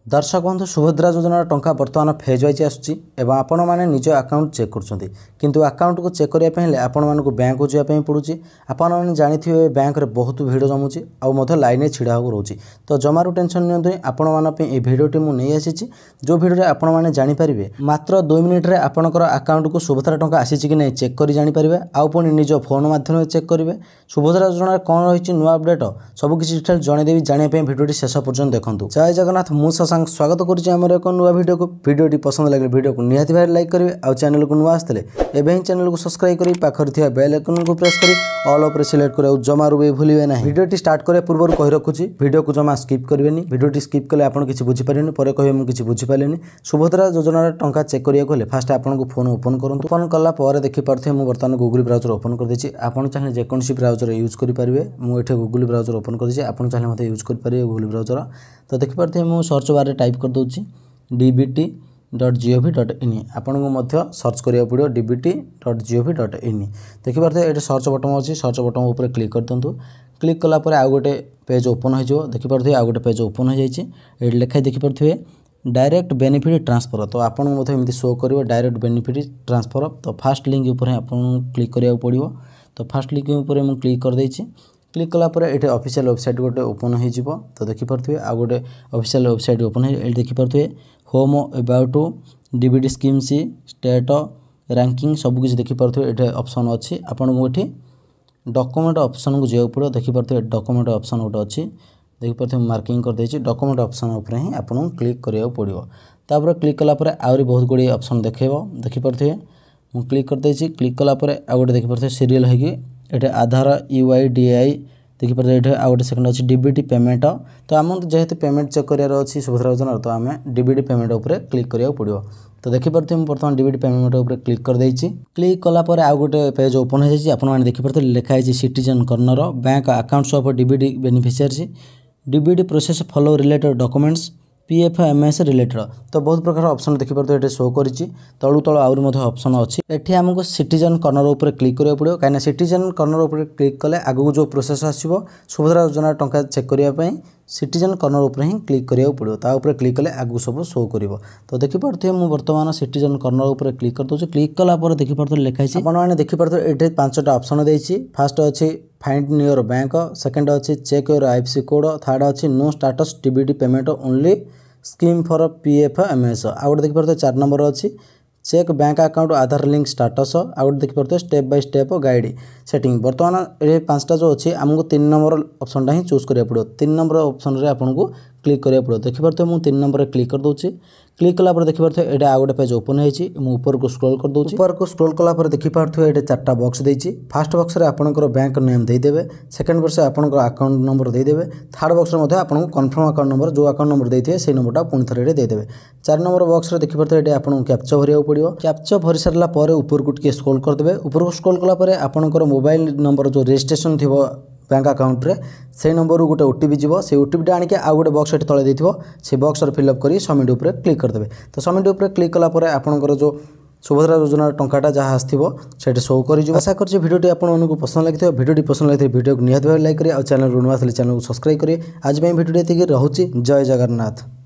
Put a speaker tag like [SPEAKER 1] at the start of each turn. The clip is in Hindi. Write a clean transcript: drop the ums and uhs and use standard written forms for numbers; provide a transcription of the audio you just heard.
[SPEAKER 1] दर्शक बंधु सुभद्रा योजनार टंका बर्तमान फेज वाइज आसुच्ची आपण मैंने निज अकाउंट चेक कर किंतु अकाउंट को चेक करने आपण मानक बैंक को जावाई पड़ुची। आपण मैंने जानी बैंक रे बहुत भिड़ जमुची आउ लाइन छिड़ा रोचे। तो जमारू टेंशन नियंतु आपण मानी भिडियोटी मुझे आसी जो भिडियो आपण मैंने जानीपारे मात्र 2 मिनिट रे आपणकर अकाउंट को सुभद्रा टंका आसी कि नहीं चेक कर जानीपारे आउ पुणी निज फोन माध्यम चेक करेंगे सुभद्रा योजना कौन रही नुआ अपडेट सबकि डिटेल जनईदेवी जानापी भिडियोटी शेष पर्यटन देखूँ। जय जगन्नाथ मु स्वागत करुच्ची आमर एक नुआ भिडियोटी पसंद लगे भिडियो को निहाती भाई लाइक करेंगे आउ चैनल को नुआ आसते एवं चैनल को सब्सक्राइब करी पाखर बेल आइकन को प्रेस करी ऑल उपर सिलेक्ट कर जमारू भी भूलिए ना। भिडियोटी स्टार्ट करे पूर्व कही रखुच्छी भिडियो को जमा स्किप करेंगे भिडियोटी स्किप कले आपन किसी बुझीपारे पर कहे मुझे बुझीपारे सुभद्रा योजनार टंका चेक करेंगे फास्ट आपको फोन ओपन करूँ ओपन कलापर देखिपे मुझे बर्तमान गूगल ब्राउजर ओपन करदे आपड़ चाहिए जेकोसी ब्राउजर यूज करेंगे मुझे गूगल ब्राउजर ओपन कर आपड़ चाहिए मतलब यूज करेंगे गूगल ब्राउजर। तो देखिपे मुझे सर्च बार टाइप कर दूसरी dbt.gov.in आपन को सर्च करा पड़ो dbt.gov.in देखिपे ये सर्च बटन अच्छी सर्च बटन उपर क्लिक कर दिंतु क्लिक कलापर आउ गोटे पेज ओपन हो देखिपे आउ गोटे पेज ओपन हो जाए लिखाई देखिपे डायरेक्ट बेनिफिट ट्रांसफर। तो आपको एमती शो कर डायरेक्ट बेनिफिट ट्रांसफर। तो फास्ट लिंक उपर आपन क्लिक करा पड़ो। तो फास्ट लिंक उपर मुझे क्लिक करदे क्लिक कलापर ये ऑफिशियल वेबसाइट गोटे ओपन हो। तो देखिपे आउ गोटे ऑफिशियल वेबसाइट ओपन हो देखिपे होम अबाउट डीबीटी स्कीम सी स्टेट रैंकिंग सबकि देखिपे ये ऑप्शन अच्छी आपन को ये डॉक्यूमेंट ऑप्शन को जाओ पड़ो देखिपे डॉक्यूमेंट ऑप्शन गोटे अच्छी देखिपे मार्किंग करदे डॉक्यूमेंट ऑप्शन उपर ही आपको क्लिक करा पड़ो। तापर क्लिक कलापर आहरी बहुत गुड़ी ऑप्शन देखेब देखिपे मुझे क्लिक करदे क्लिक कलापर आउ गोटे देखिपे सीरियल होगी ये आधार UIDAI देखिए ये आउ गोटे सेकेंड अच्छी डीबीटी पेमेंट। तो आम जेहेतु पेमेंट चेक करार अच्छी सुभद्रा योजना तो आम डीबीटी पेमेंट उपर क्लिक करा पड़ो। तो देखिपे बर्तमान डीबीटी पेमेंट उपर क्लिक कर क्लिक कलापर आउ गोटे पेज ओपन हो जाए आपने देखिपे लिखाई citizen corner bank accounts of DBT beneficiary DBT process follow related documents PFMS related. तो बहुत प्रकार ऑप्शन देखिपे ये शो कर तलू तल आउरी ऑप्शन अच्छी एठी हमको सिटीजन कर्नर उपर क्लिक करा पड़ो कहीं सिटीजन कर्नर उपर क्लिक कले आगू जो प्रोसेस आसो सुभद्रा योजना टंका चेक करने सिटीजन कर्नर उपर ही क्लिक करा पड़ो तापर क्लिक कले आगू सब शो कर। तो देखिपे मुझे बर्तमान सिटीजन कर्नर उपर क्लिक कर दूसरी क्लिक कलापर देखिपे लिखाई आपने देखिपे ये 5टा ऑप्शन देती फास्ट अच्छी फाइंड नियर बैंक सेकेंड अच्छी check your IFSC code third अच्छी know status DBT payment only scheme for PFMS आउ गोटे देखिपे 4 नंबर अच्छी check bank account Aadhaar link status आउ गोटे देखिपे step by step guide setting. बर्तमान ये 5टा जो अच्छी आमको 3 नंबर ऑप्शन ही चूज करा पड़ो 3 नंबर ऑप्शन रे आपको क्लिक करा पड़ो देखिपे मुझे 3 नंबर क्लिक कर दूसरी क्लिक कलापर देखिपे ये आउ गोटे पेज ओपन हो ऊपर को स्क्रॉल कर दूसरी ऊपर को स्क्रॉल कलापर देखिपे ये 4टा बॉक्स देती फास्ट बॉक्स रे आपनकर बैंक नेम देदेवे सेकेंड बॉक्स आपनकर अकाउंट नंबर देदेवे थर्ड बॉक्स रे आपको कन्फर्म अकाउंट नंबर जो अकाउंट नंबर देते से नंबरटा पुणी थे देदेवे 4 नंबर बॉक्स रे देखिपे ये आपको कैप्चा भरिया पड़ो कैप्चा भरी सारा ऊपर को टिके स्क्रॉल करदे ऊपर को स्क्रॉल कलापर आपनकर मोबाइल नंबर जो रजिस्ट्रेशन थी बैंक अकाउंट रे से नंबर गोटे OTP जीव से OTP आनिक आउ गोटे बॉक्स तले देथिबो से बॉक्स फिलअप कर सबमिट उपर क्लिक करदे। तो सबमिट उपर क्लिक कलापर आपनकर जो सुभद्रा योजना टंकाटा जहाँ आसो से शो कर आशा कर भिडियोटी आपको पसंद लगी भिडियोटी पसंद लगी भिडियो को निहाती भाव लाइक करेंगे और चैनल नुआ चैनल को सब्सक्राइब करेंगे। आज भिडियो रोचे जय जगन्नाथ।